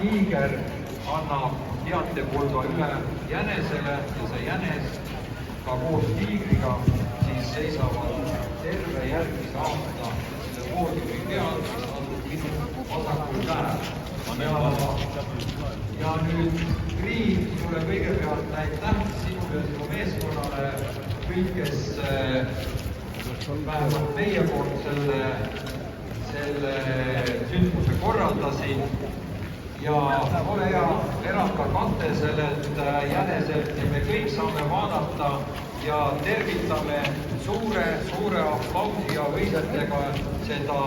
tiiger annab teatepulga üle jänesele ja see jänes ka koos tiigriga siis seisavad terve järgmise aasta selle poodiumi peal, mis asub minu vasakul käel. Ja nüüd Kriin, sulle kõigepealt aitäh sinule ja sinu meeskonnale, kõik, kes vähemalt meie poolt selle sündmuse korraldasid. Ja ole hea, erata kante sellelt jäneselt ja me kõik saame vaadata ja tervitame suure aplausi ja õisetega seda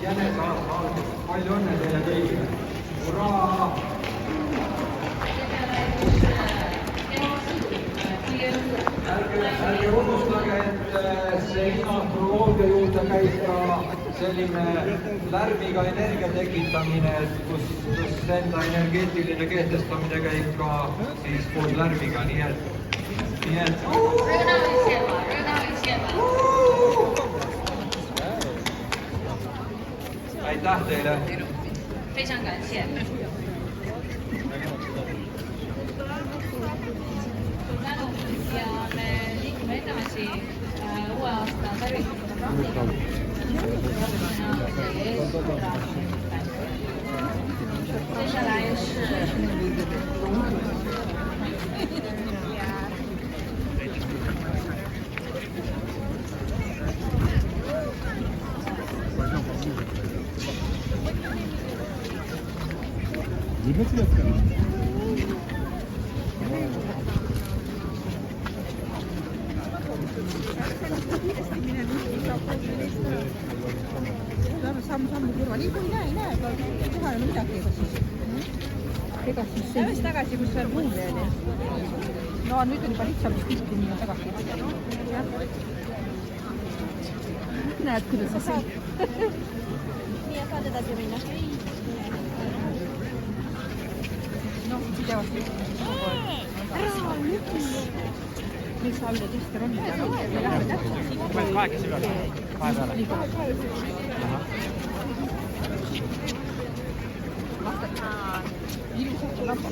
jänese aasta algust. Palju õnne teile kõigile! Hurraa! Ärge unustage, et see ilmatroloogia juurde käis ka selline lärmiga energia tekitamine, kus enda energeetiline kehtestamine käib ka siis koos lärmiga, nii et aitäh teile! 非常感谢。ja me liigume edasi uue aasta tervitusprogrammiga. Sammu kõrval, ei näe, aga kohe on midagi, ega siis see tagasi, kus veel muud veel. No nüüd on juba lihtsam tihti minna tagasi. Näed, kuidas sa saad. Nii, saad edasi minna. No, pidevalt. Ära, nüüd. Nüüd sa üle tõsta ronnida. Me läheme täpselt. Ma olen kahekesi peale. Kahe peale. Ilusat lampa.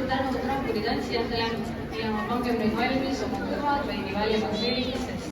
tänu trampuri tantsijatele ja pangem nüüd valmis oma kõrvad veidi valjemaks heliks, sest